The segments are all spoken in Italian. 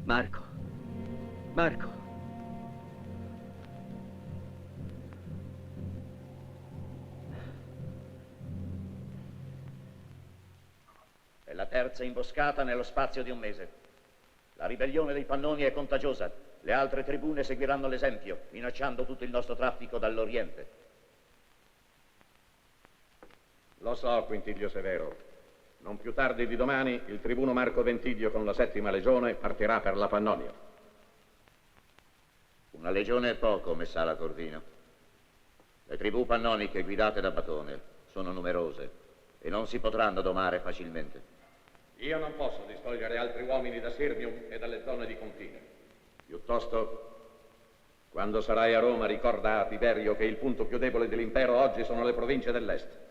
Marco. Marco. È la terza imboscata nello spazio di un mese. La ribellione dei Pannoni è contagiosa. Le altre tribune seguiranno l'esempio, minacciando tutto il nostro traffico dall'Oriente. Lo so, Quintilio Severo. Non più tardi di domani, il tribuno Marco Ventidio con la 7ª legione partirà per la Pannonia. Una legione è poco, messala Corvino. Le tribù pannoniche guidate da Batone sono numerose e non si potranno domare facilmente. Io non posso distogliere altri uomini da Sirmium e dalle zone di confine. Piuttosto, quando sarai a Roma, ricorda a Tiberio che il punto più debole dell'impero oggi sono le province dell'est.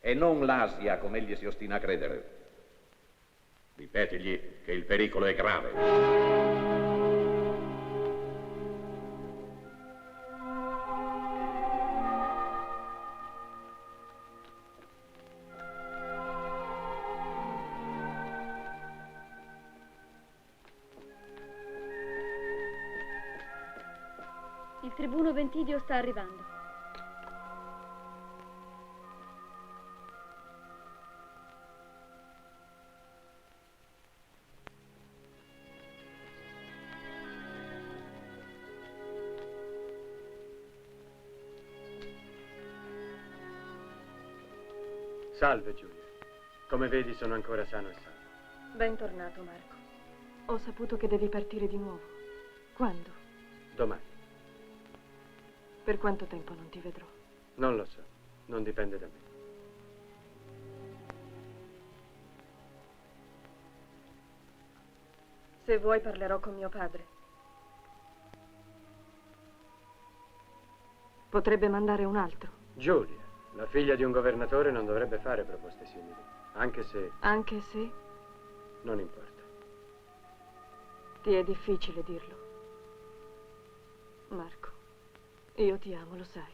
E non l'Asia, come egli si ostina a credere. Ripetigli che il pericolo è grave. Il tribuno Ventidio sta arrivando. Salve, Giulia. Come vedi, sono ancora sano e salvo. Bentornato, Marco. Ho saputo che devi partire di nuovo. Quando? Domani. Per quanto tempo non ti vedrò? Non lo so. Non dipende da me. Se vuoi, parlerò con mio padre. Potrebbe mandare un altro. Giulia, la figlia di un governatore non dovrebbe fare proposte simili. Anche se... Anche se? Non importa. Ti è difficile dirlo. Marco, io ti amo, lo sai.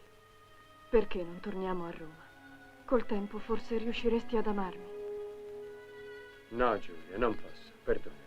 Perché non torniamo a Roma? Col tempo forse riusciresti ad amarmi. No, Giulia, non posso. Perdona.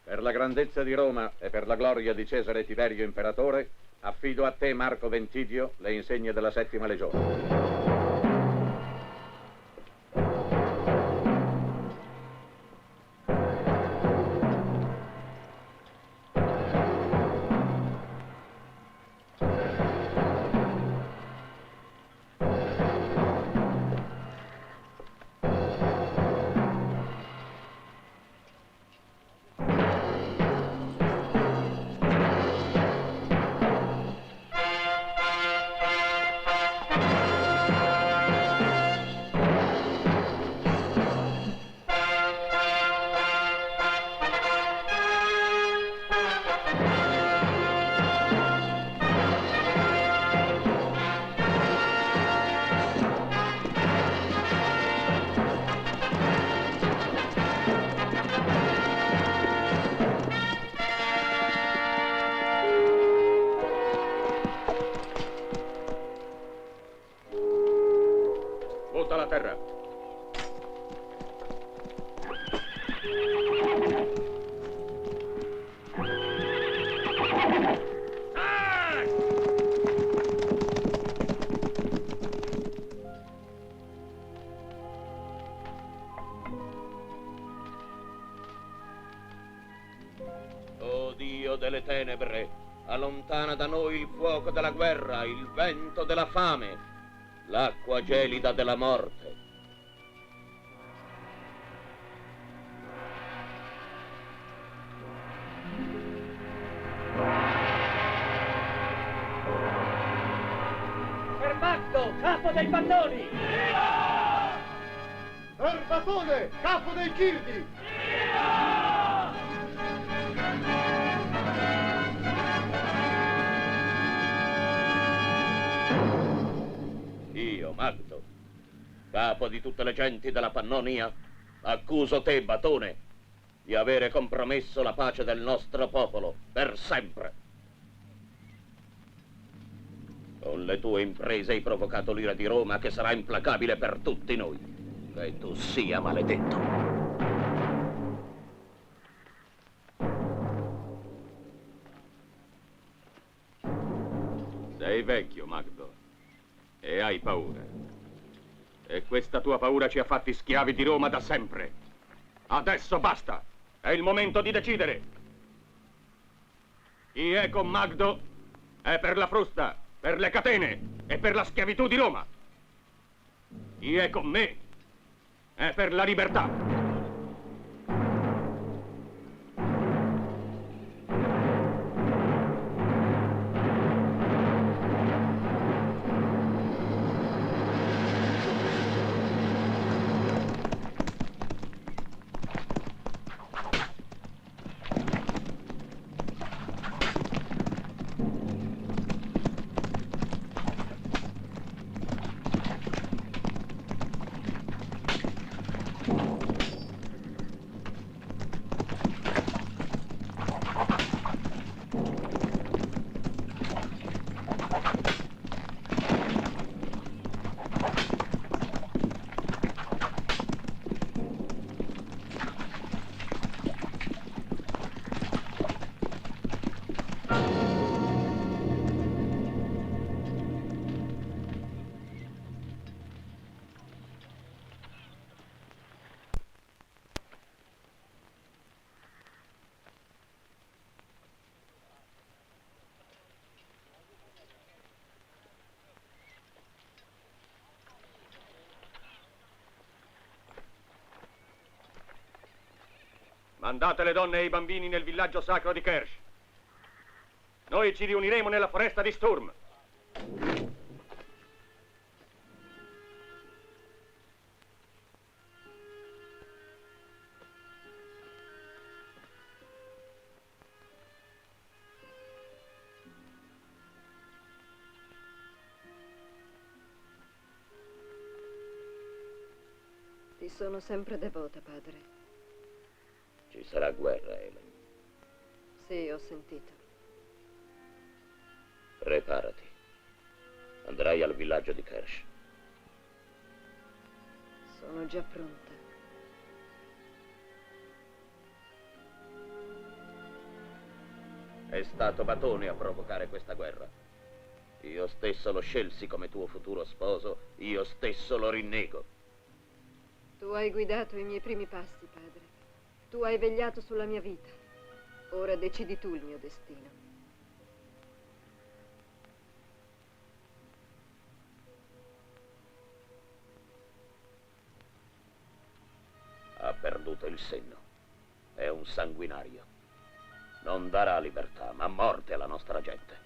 Per la grandezza di Roma e per la gloria di Cesare Tiberio Imperatore, affido a te, Marco Ventidio, le insegne della 7ª Legione. Butta la terra. O Dio delle tenebre, allontana da noi il fuoco della guerra, il vento della fame, l'acqua gelida della morte. Per Magdo, capo dei Pannoni! Per Batone, capo dei Girdi! Io, Magdo, capo di tutte le genti della Pannonia, accuso te, Batone, di avere compromesso la pace del nostro popolo per sempre. Con le tue imprese hai provocato l'ira di Roma che sarà implacabile per tutti noi. Che tu sia maledetto. Sei vecchio, Magdo, e hai paura. E questa tua paura ci ha fatti schiavi di Roma da sempre. Adesso basta! È il momento di decidere! Chi è con Magdo è per la frusta, per le catene e per la schiavitù di Roma. Chi è con me è per la libertà. Mandate le donne e i bambini nel villaggio sacro di Kersh. Noi ci riuniremo nella foresta di Sturm. Ti sono sempre devota, padre. Ci sarà guerra, Helen. Sì, ho sentito. Preparati. Andrai al villaggio di Kersh. Sono già pronta. È stato Batone a provocare questa guerra. Io stesso lo scelsi come tuo futuro sposo, io stesso lo rinnego. Tu hai guidato i miei primi passi, padre. Tu hai vegliato sulla mia vita. Ora decidi tu il mio destino. Ha perduto il senno. È un sanguinario. Non darà libertà, ma morte alla nostra gente.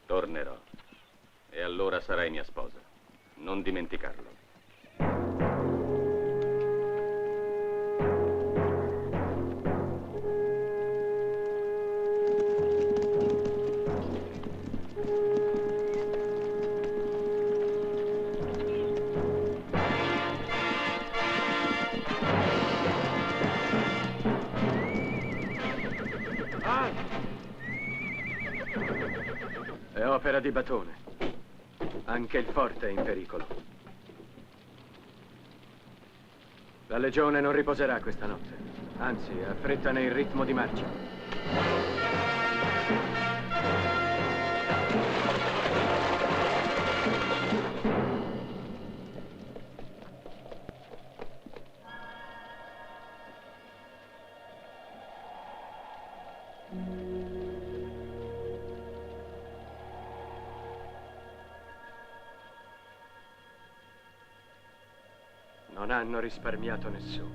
Tornerò. E allora sarai mia sposa. Non dimenticarlo. È opera di Batone. Anche il forte è in pericolo. La legione non riposerà questa notte. Anzi, affrettane il ritmo di marcia. Non hanno risparmiato nessuno.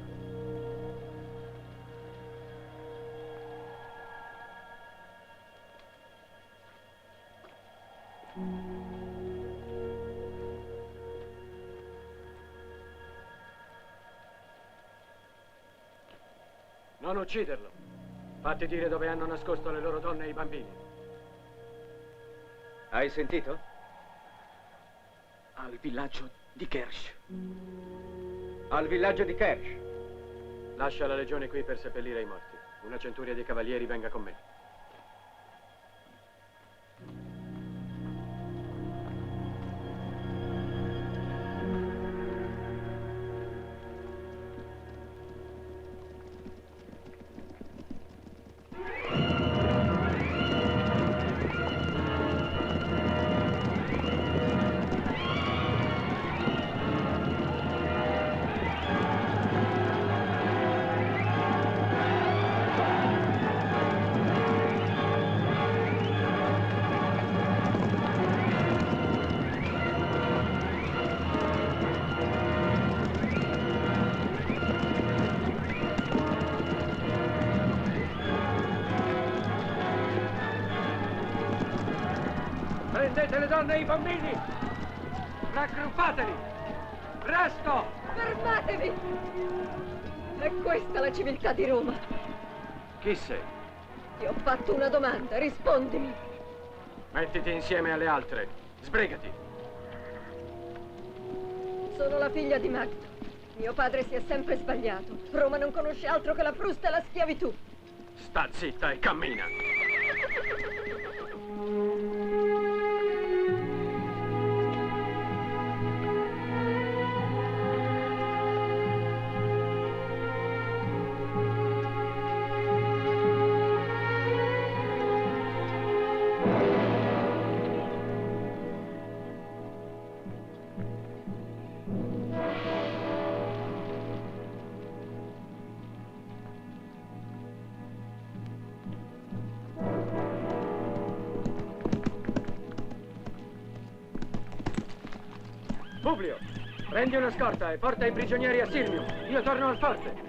Non ucciderlo. Fatti dire dove hanno nascosto le loro donne e i bambini. Hai sentito? Al villaggio di Kersh. Al villaggio di Kersh. Lascia la legione qui per seppellire i morti. Una centuria di cavalieri venga con me. Prendete le donne e i bambini! Raggruppateli! Presto! Fermatevi! È questa la civiltà di Roma. Chi sei? Ti ho fatto una domanda, rispondimi. Mettiti insieme alle altre. Sbrigati. Sono la figlia di Magdo. Mio padre si è sempre sbagliato. Roma non conosce altro che la frusta e la schiavitù. Sta zitta e cammina. Publio, prendi una scorta e porta i prigionieri a Sirmium. Io torno al forte.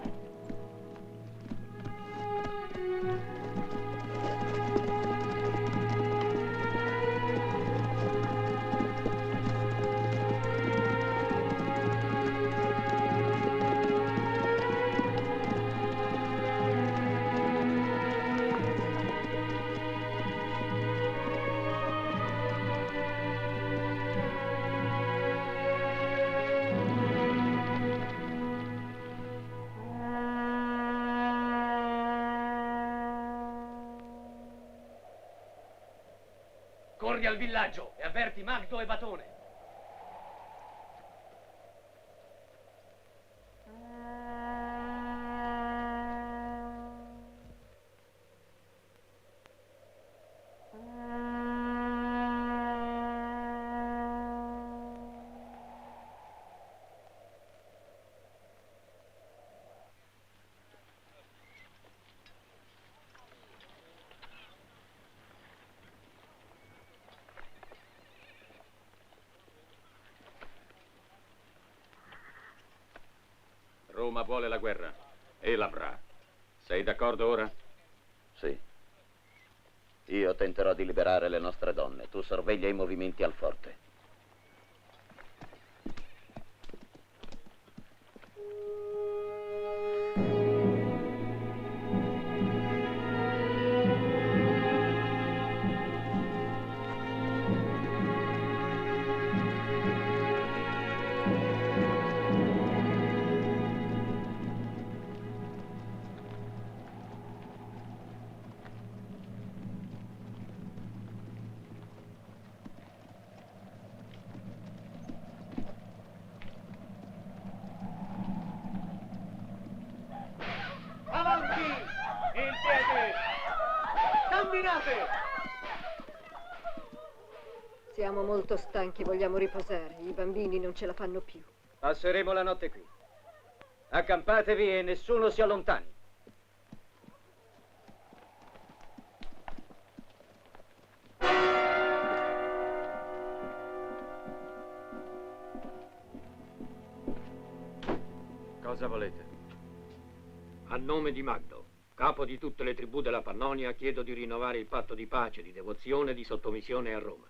Corri al villaggio e avverti Magdo e Batone. Roma vuole la guerra e l'avrà. Sei d'accordo ora? Sì. Io tenterò di liberare le nostre donne. Tu sorveglia i movimenti al forte. Avanti! In piedi! Camminate! Siamo molto stanchi, vogliamo riposare. I bambini non ce la fanno più. Passeremo la notte qui. Accampatevi e nessuno si allontani. Cosa volete? A nome di Magdo, capo di tutte le tribù della Pannonia, chiedo di rinnovare il patto di pace, di devozione e di sottomissione a Roma.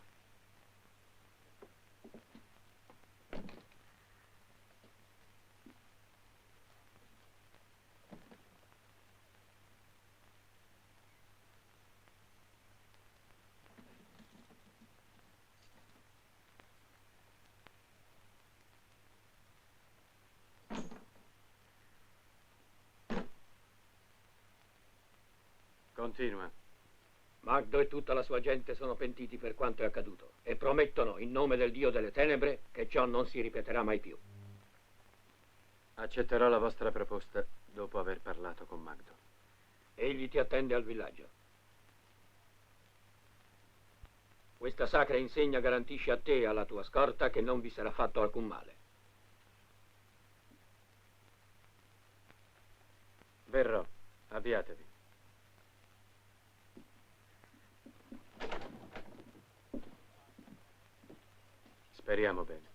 Continua. Magdo e tutta la sua gente sono pentiti per quanto è accaduto e promettono, in nome del Dio delle tenebre, che ciò non si ripeterà mai più. Accetterò la vostra proposta dopo aver parlato con Magdo. Egli ti attende al villaggio. Questa sacra insegna garantisce a te e alla tua scorta che non vi sarà fatto alcun male. Verrò. Avviatevi. Speriamo bene.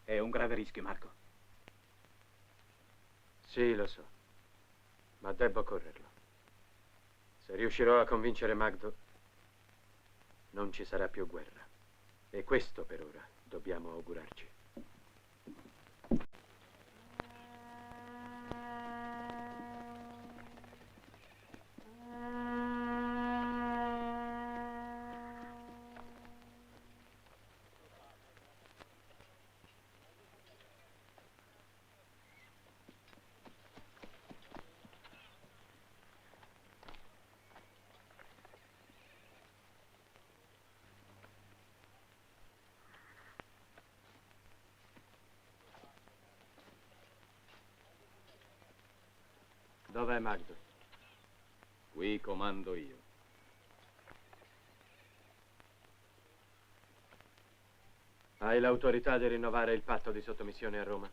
È un grave rischio, Marco. Sì, lo so. Ma devo correrlo. Se riuscirò a convincere Magdo, non ci sarà più guerra. E questo per ora dobbiamo augurarci. Dov'è Magdo? Qui comando io. Hai l'autorità di rinnovare il patto di sottomissione a Roma?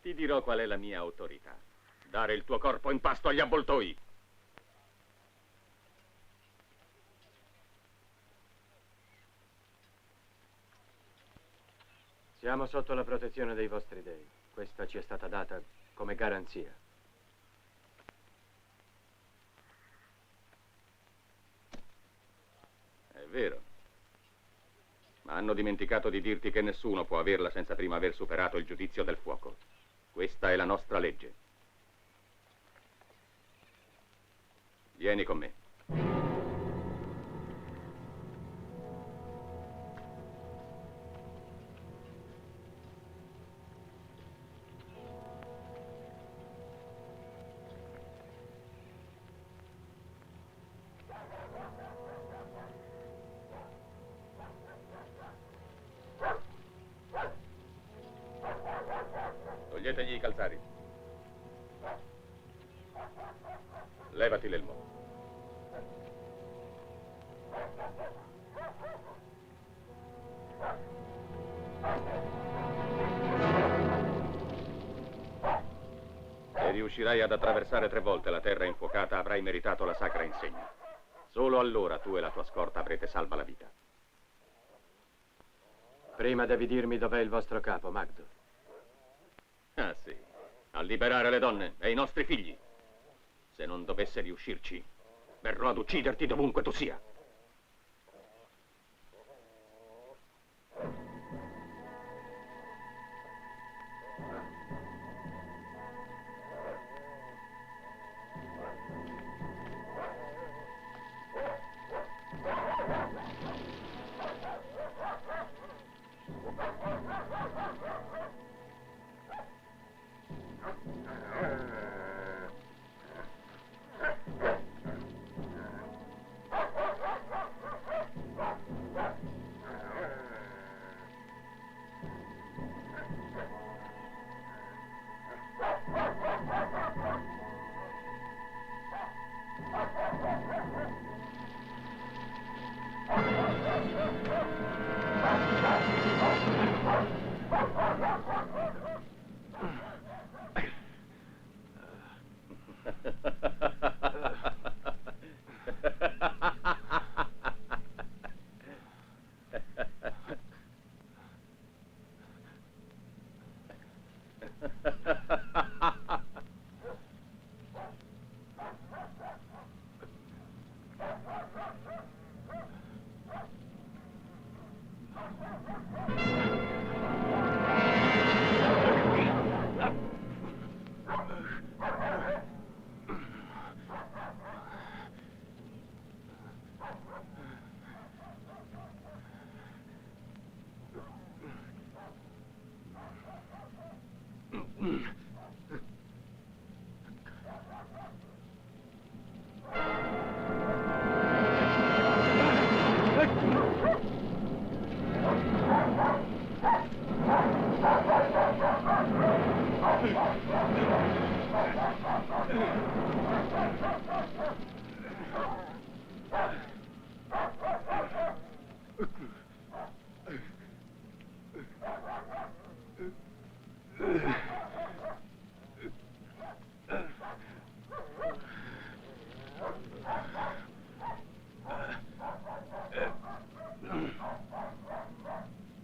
Ti dirò qual è la mia autorità. Dare il tuo corpo in pasto agli avvoltoi. Siamo sotto la protezione dei vostri dei. Questa ci è stata data come garanzia. È vero. Ma hanno dimenticato di dirti che nessuno può averla senza prima aver superato il giudizio del fuoco. Questa è la nostra legge. Vieni con me. Balzari. Levati l'elmo. Se riuscirai ad attraversare 3 volte la terra infuocata, avrai meritato la sacra insegna. Solo allora tu e la tua scorta avrete salva la vita. Prima devi dirmi dov'è il vostro capo, Magdo. Ah, sì. A liberare le donne e i nostri figli. Se non dovesse riuscirci, verrò ad ucciderti dovunque tu sia.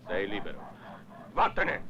Sei libero. Vattene!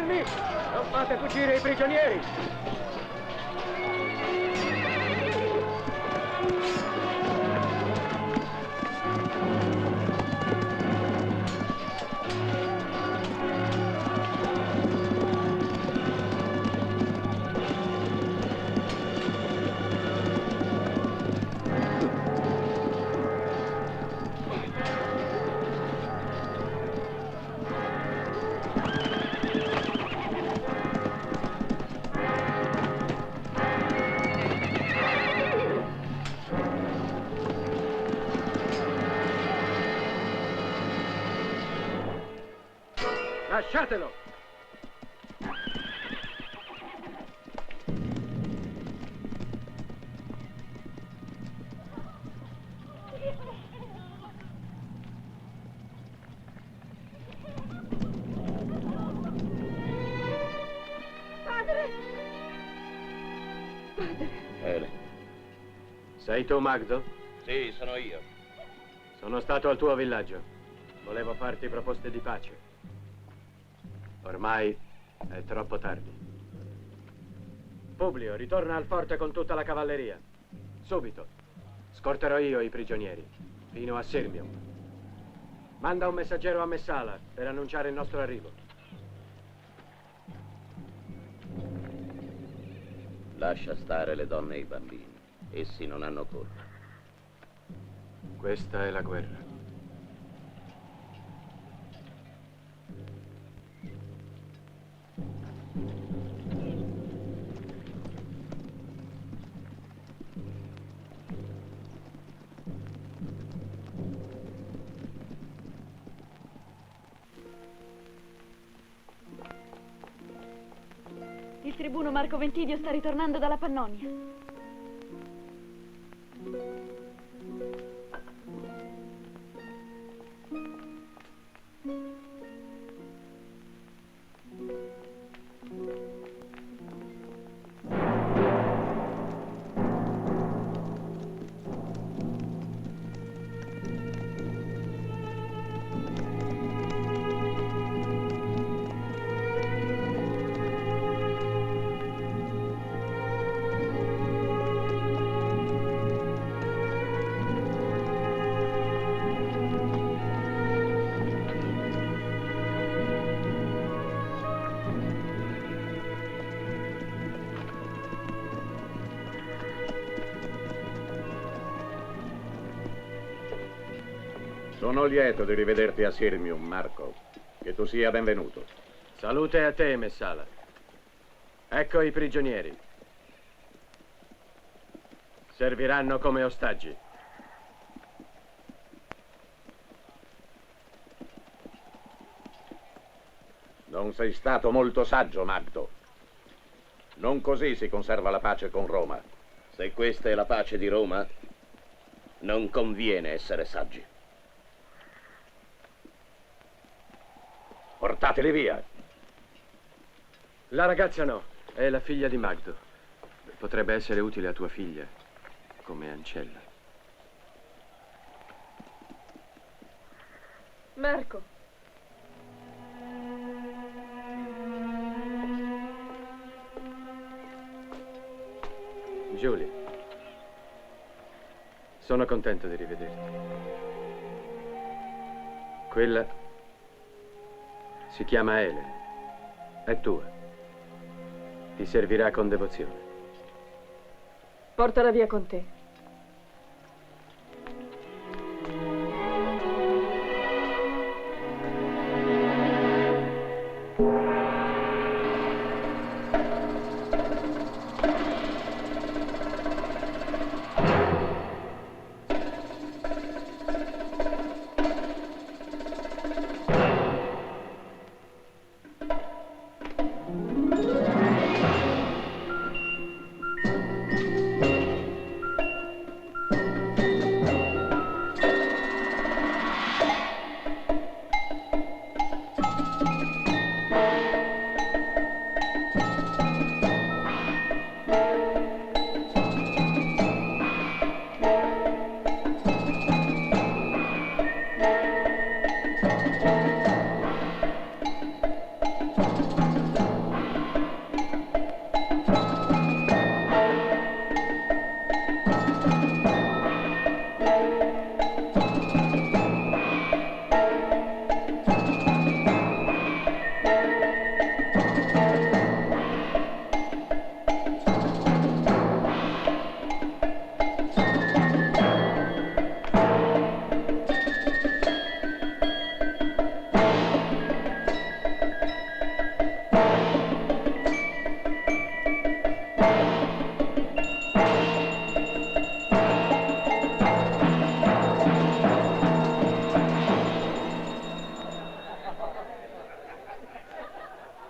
fermi! Non fate fuggire i prigionieri! Lasciatelo! Padre! Padre! Ele. Sei tu, Magdo? Sì, sono io. Sono stato al tuo villaggio. Volevo farti proposte di pace. Ormai è troppo tardi. Publio, ritorna al forte con tutta la cavalleria. Subito. Scorterò io i prigionieri, fino a Sirmium. Manda un messaggero a Messala per annunciare il nostro arrivo. Lascia stare le donne e i bambini. Essi non hanno colpa. Questa è la guerra. Il tribuno Marco Ventidio sta ritornando dalla Pannonia. Sono lieto di rivederti a Sirmium, Marco. Che tu sia benvenuto. Salute a te, Messala. Ecco i prigionieri. Serviranno come ostaggi. Non sei stato molto saggio, Magdo. Non così si conserva la pace con Roma. Se questa è la pace di Roma, non conviene essere saggi. Portateli via. La ragazza no, è la figlia di Magdo. Potrebbe essere utile a tua figlia, come ancella. Marco. Giulia, sono contento di rivederti. Quella si chiama Ele. È tua. Ti servirà con devozione. Portala via con te.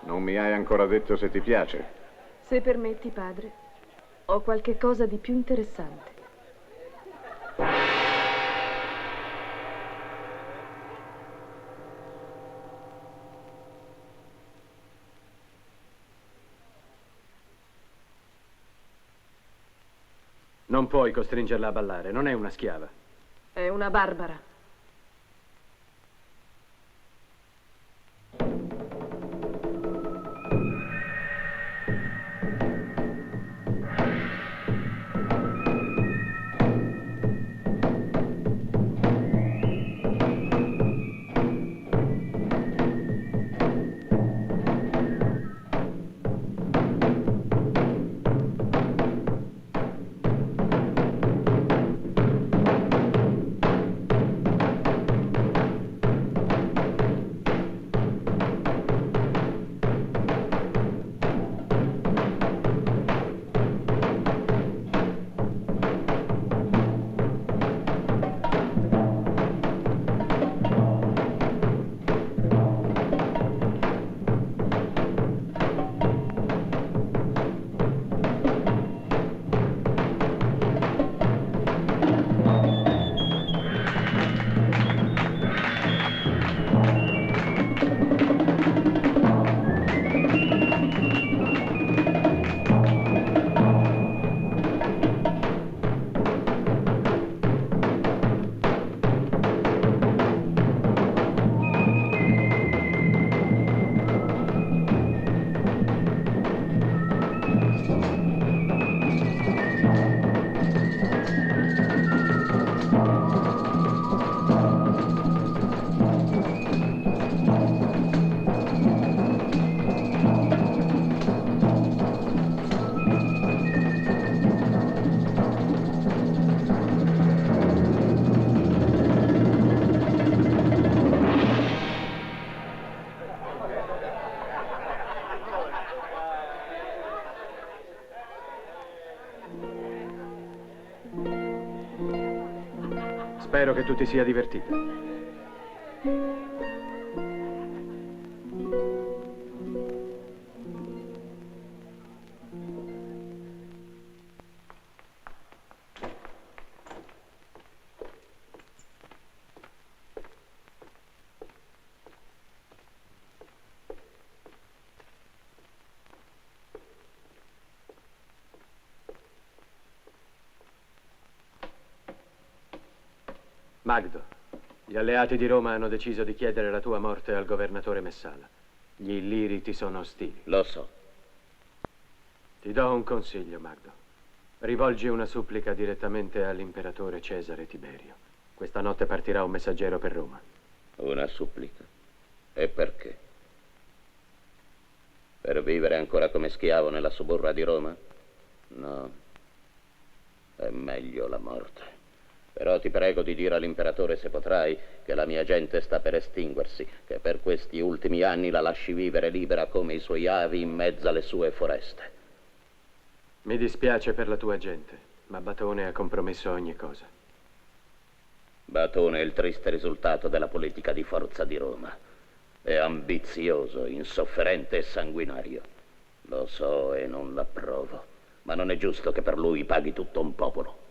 Non mi hai ancora detto se ti piace. Se permetti, padre, ho qualche cosa di più interessante. Non puoi costringerla a ballare, non è una schiava. È una barbara. Spero che tu ti sia divertita. Magdo, gli alleati di Roma hanno deciso di chiedere la tua morte al governatore Messala. Gli Illiri ti sono ostili. Lo so. Ti do un consiglio, Magdo. Rivolgi una supplica direttamente all'imperatore Cesare Tiberio. Questa notte partirà un messaggero per Roma. Una supplica? E perché? Per vivere ancora come schiavo nella suburra di Roma? No. È meglio la morte. Però ti prego di dire all'imperatore, se potrai, che la mia gente sta per estinguersi, che per questi ultimi anni la lasci vivere libera come i suoi avi in mezzo alle sue foreste. Mi dispiace per la tua gente, ma Batone ha compromesso ogni cosa. Batone è il triste risultato della politica di forza di Roma. È ambizioso, insofferente e sanguinario. Lo so e non l'approvo, ma non è giusto che per lui paghi tutto un popolo.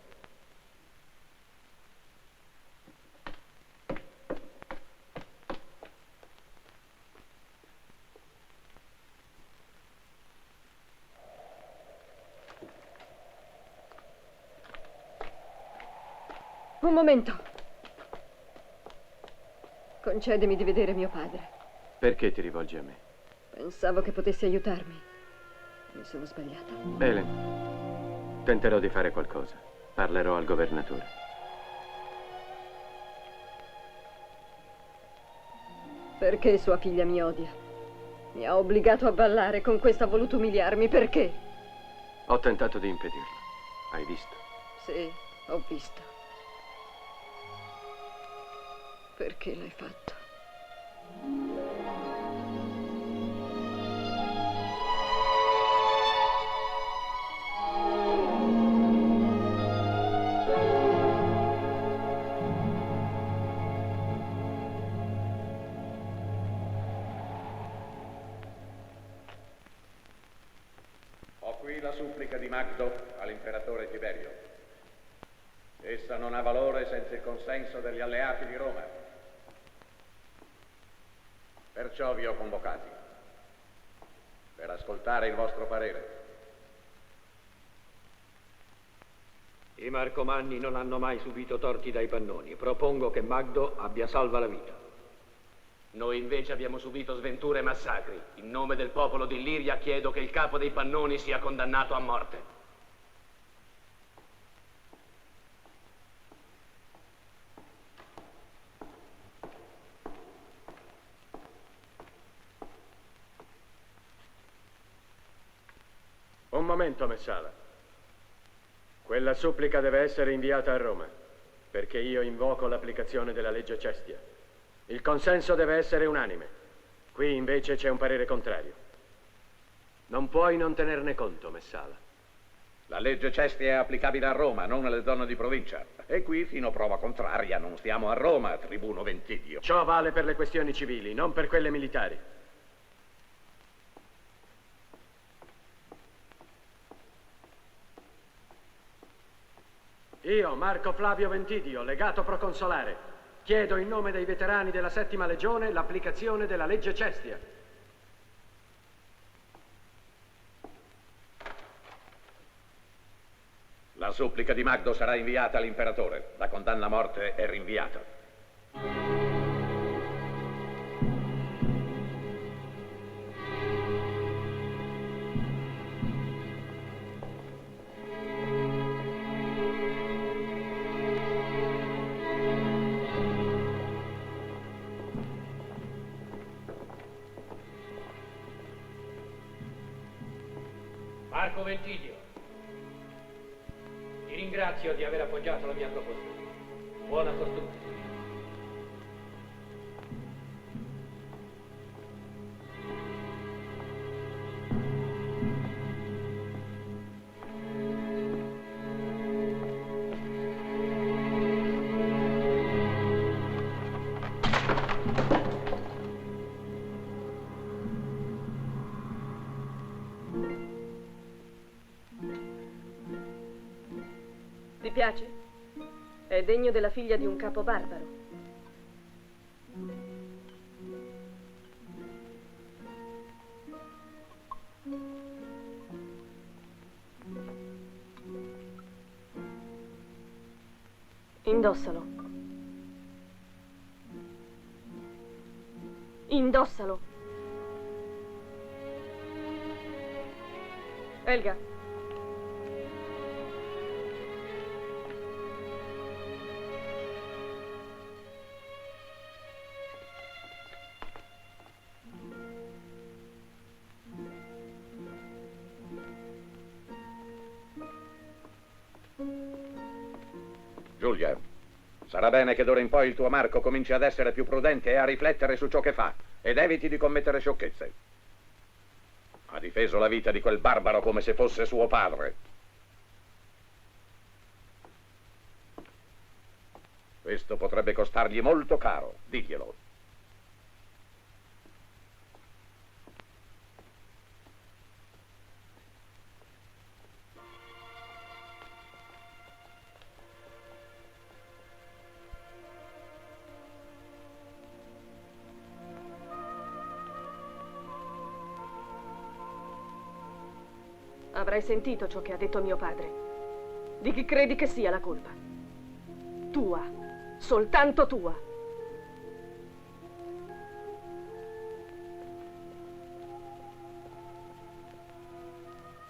Un momento. Concedimi di vedere mio padre. Perché ti rivolgi a me? Pensavo che potessi aiutarmi. Mi sono sbagliata. Helen, tenterò di fare qualcosa. Parlerò al governatore. Perché sua figlia mi odia? Mi ha obbligato a ballare, con questo ha voluto umiliarmi. Perché? Ho tentato di impedirlo. Hai visto? Sì, ho visto. Perché l'hai fatto? la supplica di Magdo all'imperatore Tiberio. Essa non ha valore senza il consenso degli alleati di Roma. Perciò vi ho convocati, per ascoltare il vostro parere. I Marcomanni non hanno mai subito torti dai Pannoni. Propongo che Magdo abbia salva la vita. Noi invece abbiamo subito sventure e massacri. In nome del popolo di Illiria chiedo che il capo dei Pannoni sia condannato a morte. Un momento, Messala. Quella supplica deve essere inviata a Roma, perché io invoco l'applicazione della legge Cestia. Il consenso deve essere unanime. Qui invece c'è un parere contrario. Non puoi non tenerne conto, Messala. La legge Cestia è applicabile a Roma, non alle zone di provincia. E qui, fino a prova contraria, non stiamo a Roma, tribuno Ventidio. Ciò vale per le questioni civili, non per quelle militari. Io, Marco Flavio Ventidio, legato proconsolare, chiedo in nome dei veterani della 7ª Legione l'applicazione della legge Cestia. La supplica di Magdo sarà inviata all'imperatore. La condanna a morte è rinviata. Marco Ventidio, ti ringrazio di aver appoggiato la mia proposta. Buona fortuna. Ti piace? È degno della figlia di un capo barbaro. Indossalo. Indossalo. Elga. Giulia, sarà bene che d'ora in poi il tuo Marco cominci ad essere più prudente e a riflettere su ciò che fa, ed eviti di commettere sciocchezze. Ha difeso la vita di quel barbaro come se fosse suo padre. Questo potrebbe costargli molto caro, diglielo. Avrai sentito ciò che ha detto mio padre. Di chi credi che sia la colpa? Tua, soltanto tua.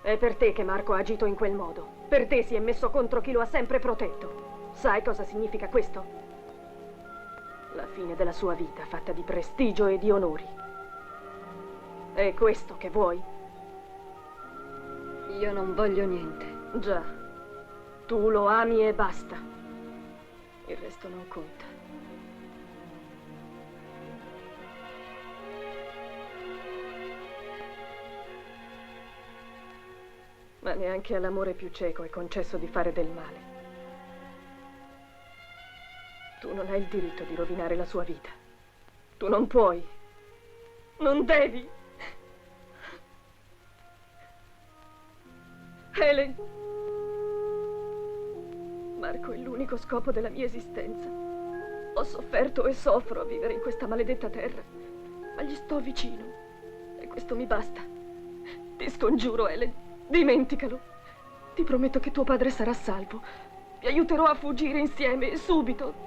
È per te che Marco ha agito in quel modo. Per te si è messo contro chi lo ha sempre protetto. Sai cosa significa questo? La fine della sua vita fatta di prestigio e di onori. È questo che vuoi? Io non voglio niente. Già, tu lo ami e basta. Il resto non conta. Ma neanche all'amore più cieco è concesso di fare del male. Tu non hai il diritto di rovinare la sua vita. Tu non puoi. Non devi. Helen! Marco è l'unico scopo della mia esistenza. Ho sofferto e soffro a vivere in questa maledetta terra, ma gli sto vicino e questo mi basta. Ti scongiuro, Helen, dimenticalo. Ti prometto che tuo padre sarà salvo. Vi aiuterò a fuggire insieme, subito.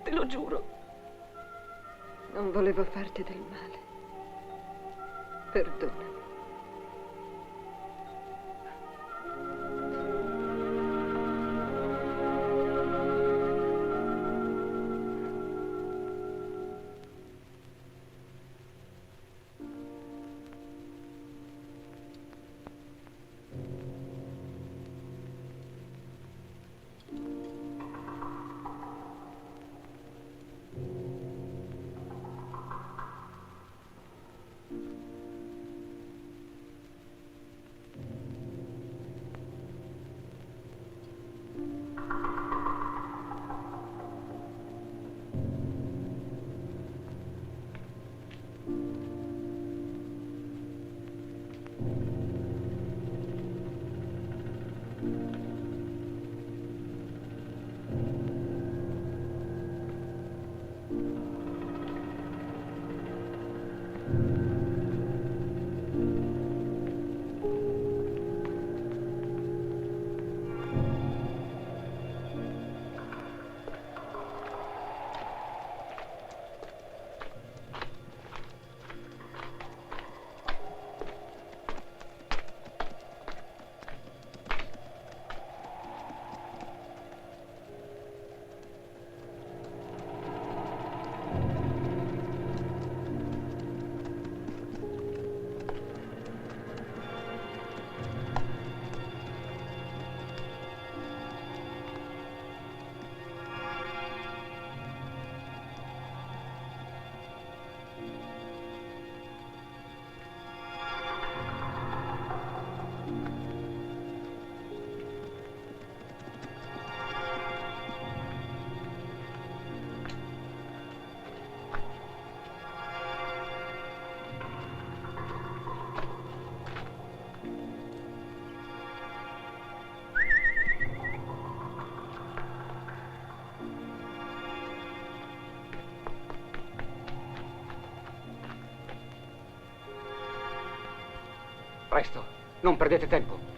Te lo giuro. Non volevo farti del male. Perdonami. Presto, non perdete tempo.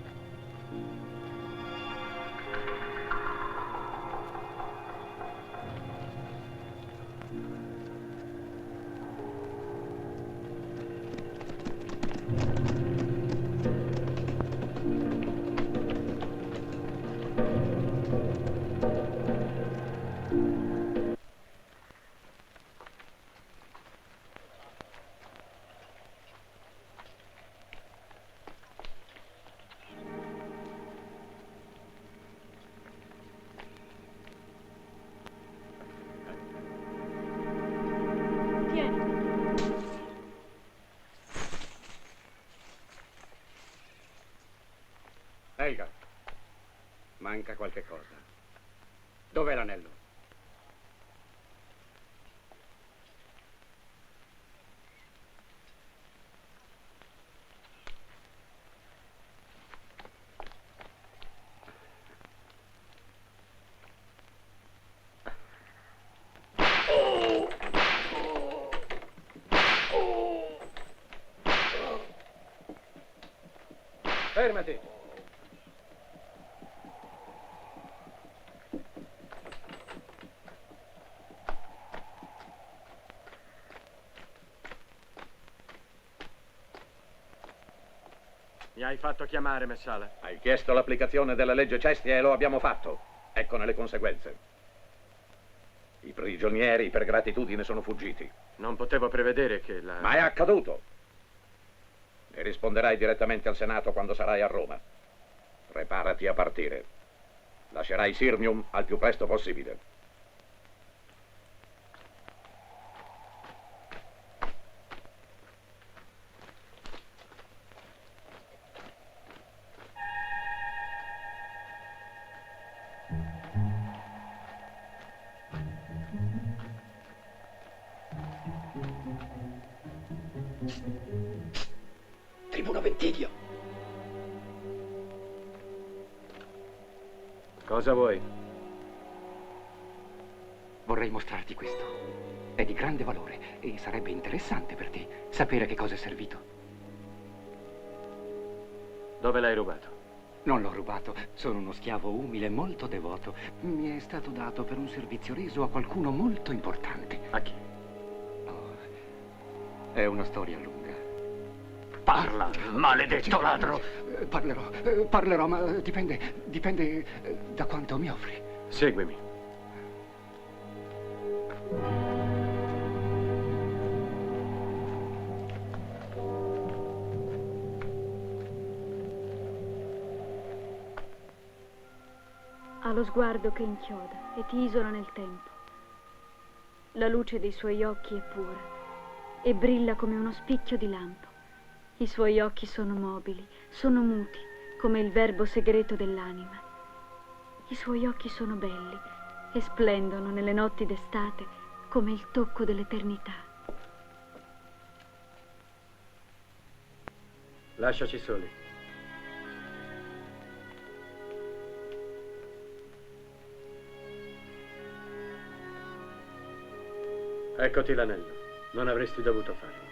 Helga, manca qualche cosa. Dov'è l'anello? Fermati! Mi hai fatto chiamare, Messala. Hai chiesto l'applicazione della legge Cestia e lo abbiamo fatto. Eccone le conseguenze. I prigionieri per gratitudine sono fuggiti. Non potevo prevedere che la... Ma è accaduto. Ne risponderai direttamente al Senato quando sarai a Roma. Preparati a partire. Lascerai Sirmium al più presto possibile. Tribuno Ventidio. Cosa vuoi? Vorrei mostrarti questo. È di grande valore e sarebbe interessante per te sapere che cosa è servito. Dove l'hai rubato? Non l'ho rubato, sono uno schiavo umile e molto devoto. Mi è stato dato per un servizio reso a qualcuno molto importante. A chi? Oh, è una storia lunga. Parla, maledetto ladro! Parlerò, ma dipende da quanto mi offri. Seguimi. Ha lo sguardo che inchioda e ti isola nel tempo. La luce dei suoi occhi è pura e brilla come uno spicchio di lampo. I suoi occhi sono mobili, sono muti, come il verbo segreto dell'anima. I suoi occhi sono belli e splendono nelle notti d'estate come il tocco dell'eternità. Lasciaci soli. Eccoti l'anello. Non avresti dovuto farlo.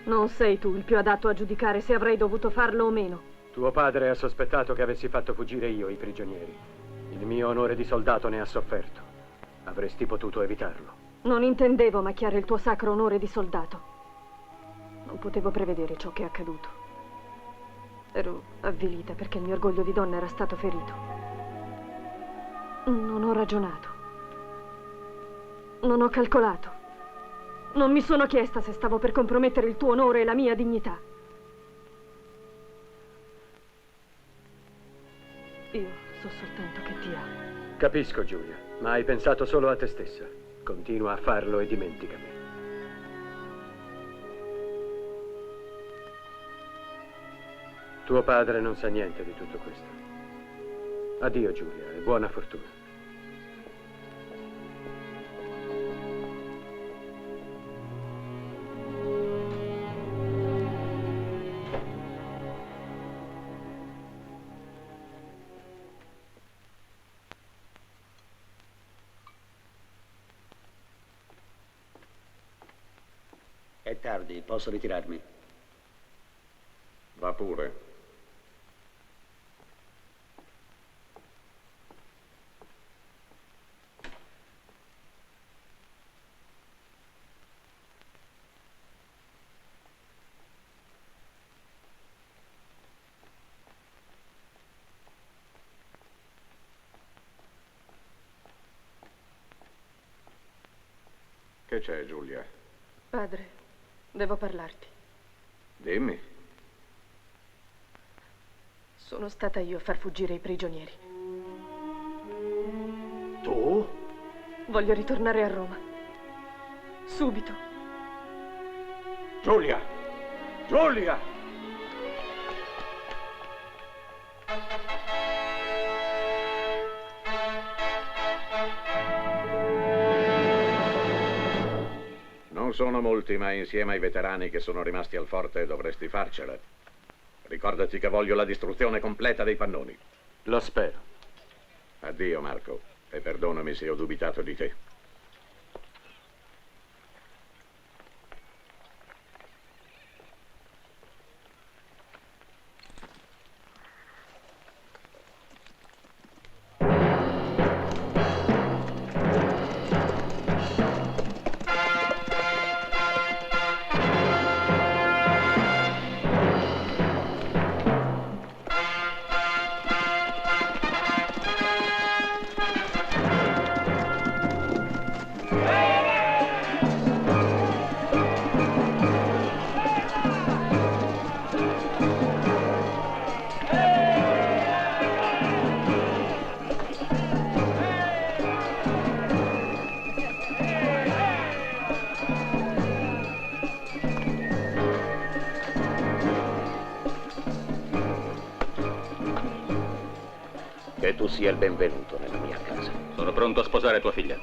Non sei tu il più adatto a giudicare se avrei dovuto farlo o meno. Tuo padre ha sospettato che avessi fatto fuggire io i prigionieri. Il mio onore di soldato ne ha sofferto. Avresti potuto evitarlo. Non intendevo macchiare il tuo sacro onore di soldato. Non potevo prevedere ciò che è accaduto. Ero avvilita perché il mio orgoglio di donna era stato ferito. Non ho ragionato. Non ho calcolato. Non mi sono chiesta se stavo per compromettere il tuo onore e la mia dignità. Io so soltanto che ti amo. Capisco, Giulia, ma hai pensato solo a te stessa. Continua a farlo e dimenticami. Tuo padre non sa niente di tutto questo. Addio, Giulia, e buona fortuna. È tardi, posso ritirarmi? Va pure. Che c'è, Giulia? Padre, devo parlarti. Dimmi. Sono stata io a far fuggire i prigionieri. Tu? Voglio ritornare a Roma. Subito. Giulia! Giulia! Non sono molti, ma insieme ai veterani che sono rimasti al forte dovresti farcela. Ricordati che voglio la distruzione completa dei Pannoni. Lo spero. Addio, Marco, e perdonami se ho dubitato di te. Che tu sia il benvenuto nella mia casa. Sono pronto a sposare tua figlia.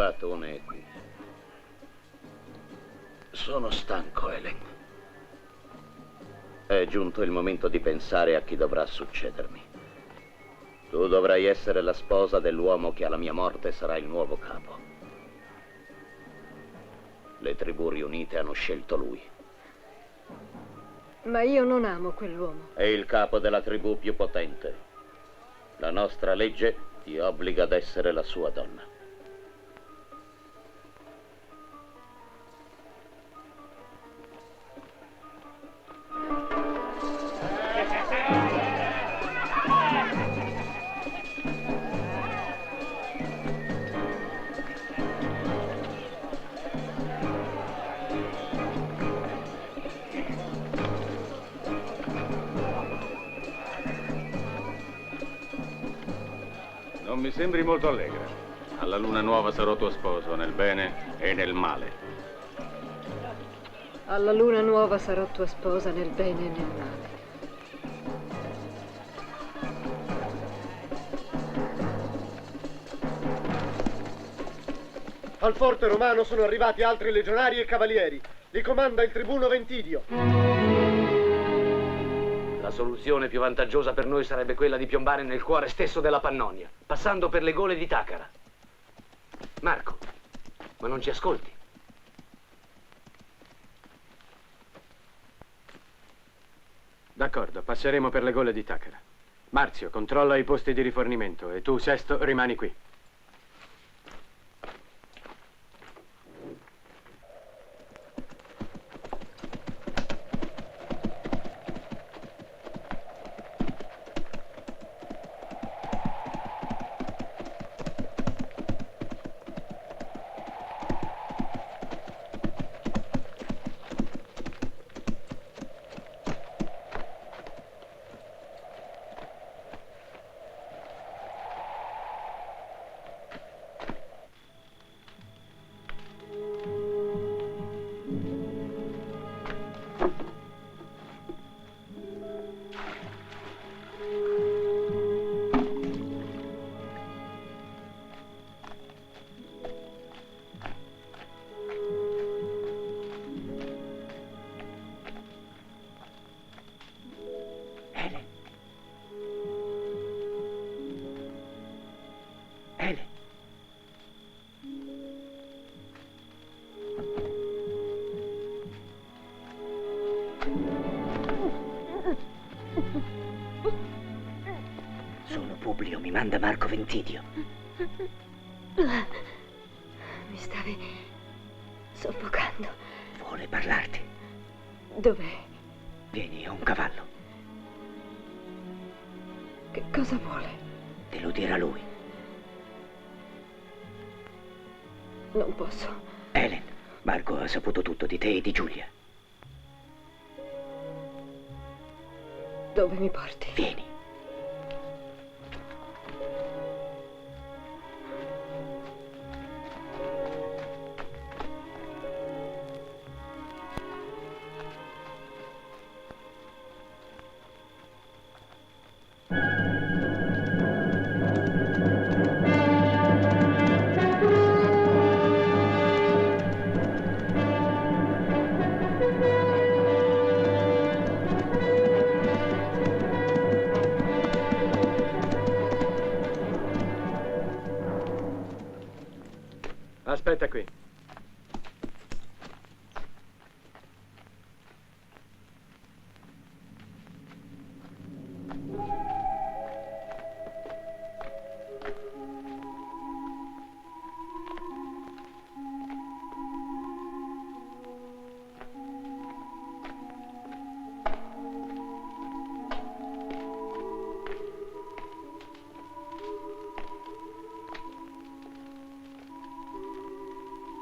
Batone è qui. Sono stanco, Helen. È giunto il momento di pensare a chi dovrà succedermi. Tu dovrai essere la sposa dell'uomo che alla mia morte sarà il nuovo capo. Le tribù riunite hanno scelto lui. Ma io non amo quell'uomo. È il capo della tribù più potente. La nostra legge ti obbliga ad essere la sua donna. Non mi sembri molto allegra. Alla luna nuova sarò tuo sposo, nel bene e nel male. Alla luna nuova sarò tua sposa nel bene e nel male. Al forte romano sono arrivati altri legionari e cavalieri. Li comanda il tribuno Ventidio. La soluzione più vantaggiosa per noi sarebbe quella di piombare nel cuore stesso della Pannonia, passando per le gole di Tacara. Marco, ma non ci ascolti? D'accordo, passeremo per le gole di Tacara. Marzio, controlla i posti di rifornimento e tu, Sesto, rimani qui. Sono Publio, mi manda Marco Ventidio. Mi stavi soffocando. Vuole parlarti. Dov'è? Vieni, ho un cavallo. Che cosa vuole? Te lo dirà lui. Non posso. Helen, Marco ha saputo tutto di te e di Giulia. Dove mi porti? Vieni. Aspetta qui.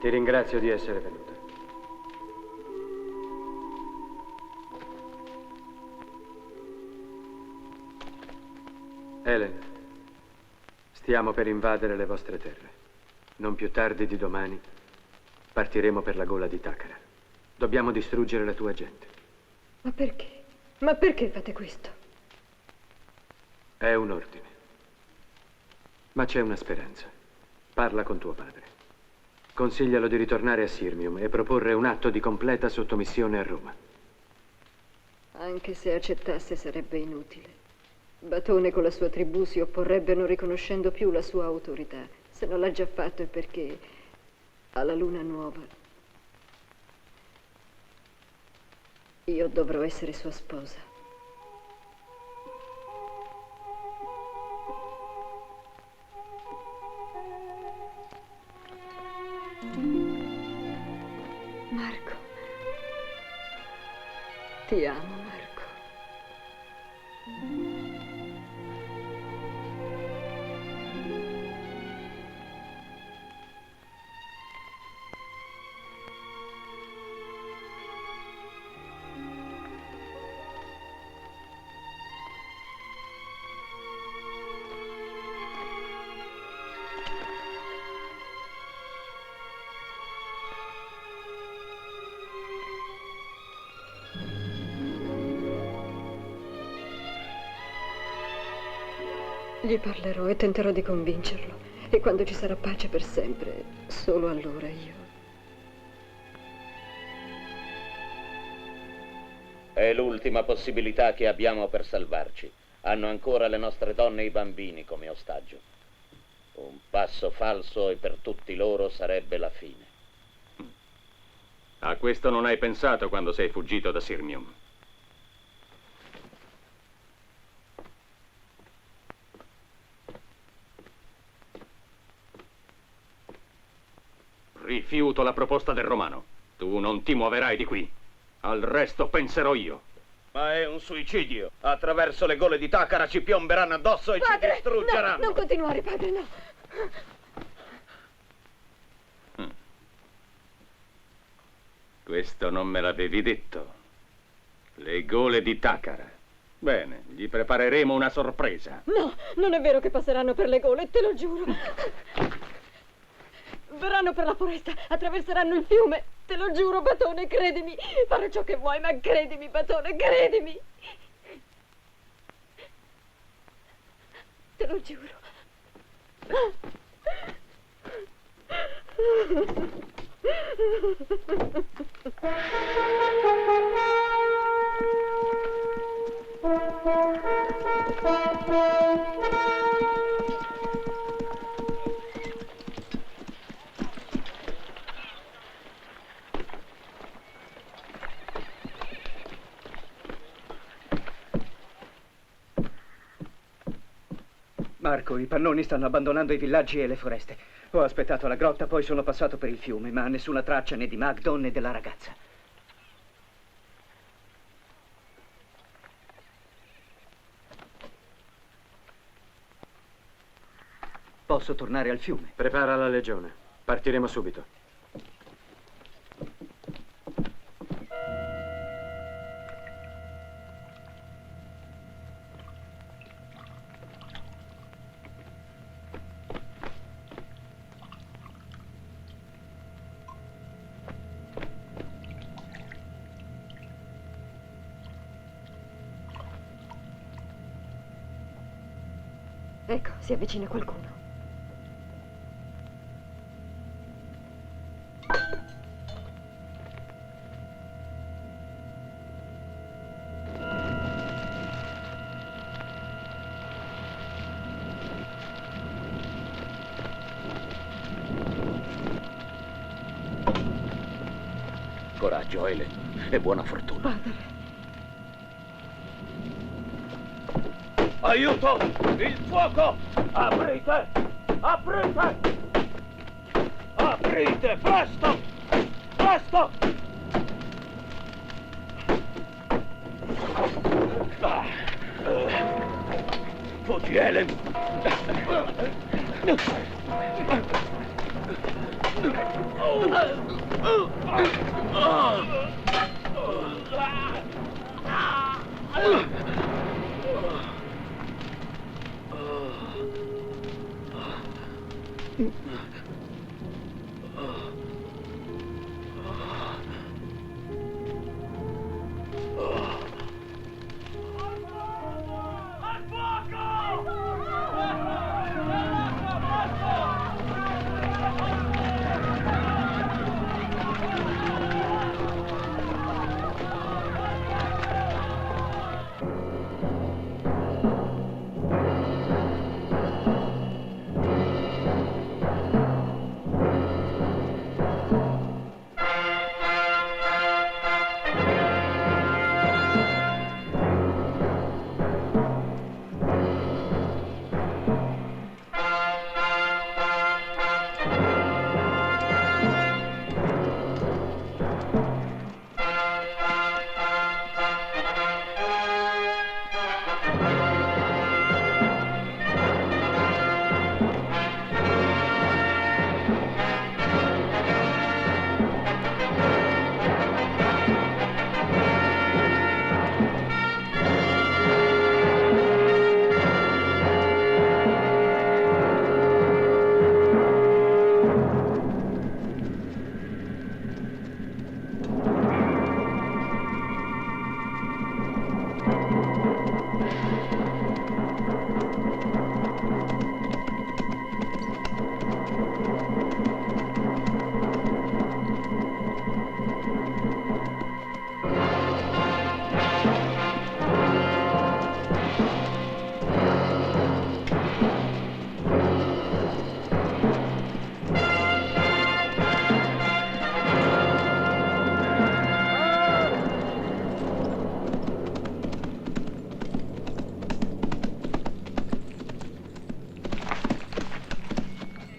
Ti ringrazio di essere venuta. Helen, stiamo per invadere le vostre terre. Non più tardi di domani partiremo per la gola di Tacara. Dobbiamo distruggere la tua gente. Ma perché? Ma perché fate questo? È un ordine. Ma c'è una speranza. Parla con tuo padre. Consiglialo di ritornare a Sirmium e proporre un atto di completa sottomissione a Roma. Anche se accettasse sarebbe inutile. Batone con la sua tribù si opporrebbe non riconoscendo più la sua autorità. Se non l'ha già fatto è perché ha la luna nuova. Io dovrò essere sua sposa. Marco. Ti amo, Marco. Gli parlerò e tenterò di convincerlo. E quando ci sarà pace per sempre, solo allora io. È l'ultima possibilità che abbiamo per salvarci. Hanno ancora le nostre donne e i bambini come ostaggio. Un passo falso e per tutti loro sarebbe la fine. A questo non hai pensato quando sei fuggito da Sirmium. Rifiuto la proposta del Romano. Tu non ti muoverai di qui. Al resto penserò io. Ma è un suicidio. Attraverso le gole di Takara ci piomberanno addosso e Padre, ci distruggeranno. No, non continuare, padre, no. Questo non me l'avevi detto. Le gole di Takara. Bene, gli prepareremo una sorpresa. No, non è vero che passeranno per le gole, te lo giuro. Verranno per la foresta, attraverseranno il fiume. Te lo giuro, Batone, credimi. Farò ciò che vuoi, ma credimi, Batone, credimi. Te lo giuro. Marco, i Pannoni stanno abbandonando i villaggi e le foreste. Ho aspettato alla grotta, poi sono passato per il fiume, ma nessuna traccia né di Magdo né della ragazza. Posso tornare al fiume? Prepara la legione. Partiremo subito. Ecco, si avvicina qualcuno. Coraggio, Ele, e buona fortuna. Padre. Aiuto! Il fuoco! Aprite! Aprite! Aprite! Presto! Presto! Fuggi, Helen!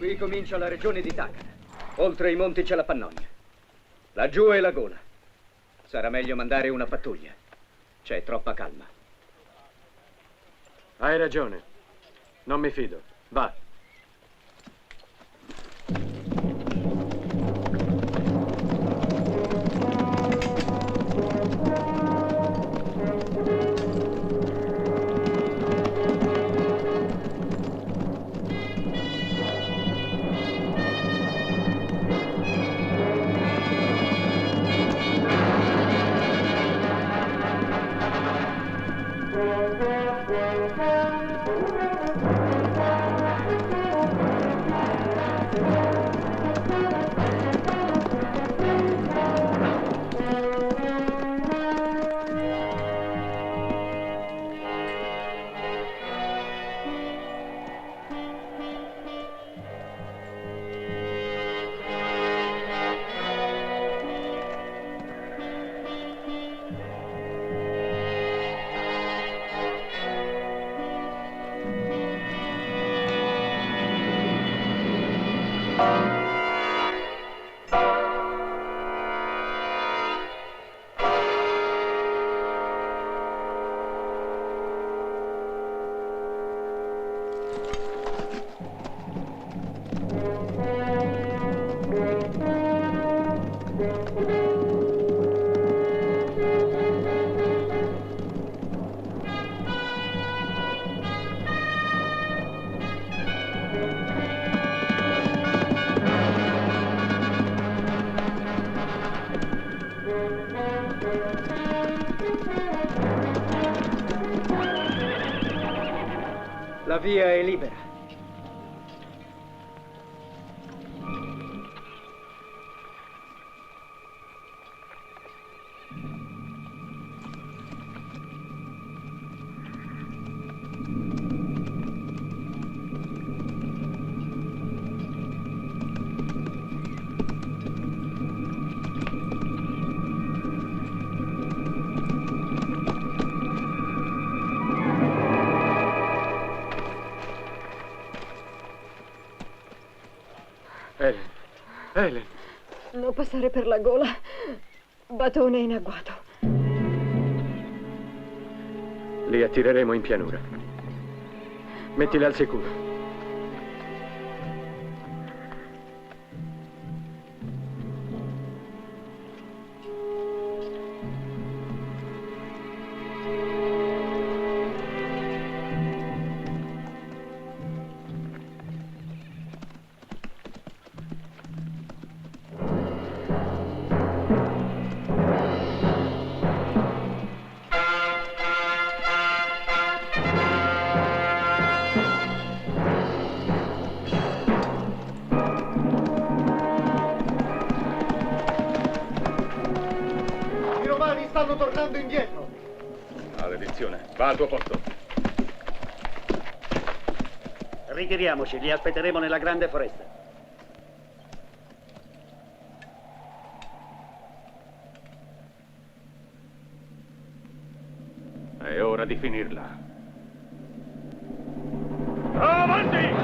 Qui comincia la regione di Takara. Oltre i monti c'è la Pannonia. Laggiù è la gola. Sarà meglio mandare una pattuglia. C'è troppa calma. Hai ragione. Non mi fido. Va. La via è libera. Helen. Non passare per la gola. Batone in agguato. Li attireremo in pianura. Mettila al sicuro. Stanno tornando indietro. Maledizione, va al tuo posto. Ritiriamoci, li aspetteremo nella grande foresta. È ora di finirla. Avanti!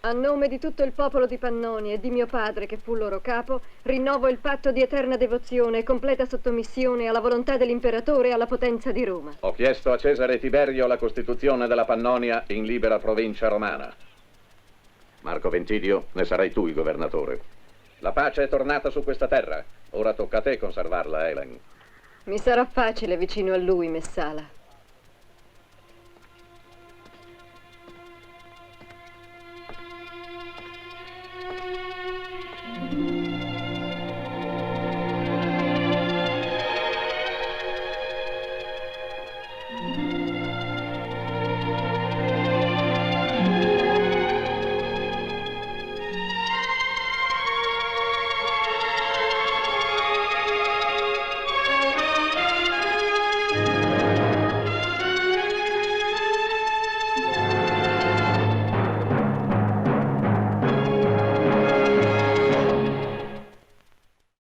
A nome di tutto il popolo di Pannonia e di mio padre, che fu loro capo, rinnovo il patto di eterna devozione e completa sottomissione alla volontà dell'imperatore e alla potenza di Roma. Ho chiesto a Cesare Tiberio la costituzione della Pannonia in libera provincia romana. Marco Ventidio, ne sarai tu il governatore. La pace è tornata su questa terra. Ora tocca a te conservarla, Helen. Mi sarà facile vicino a lui, Messala.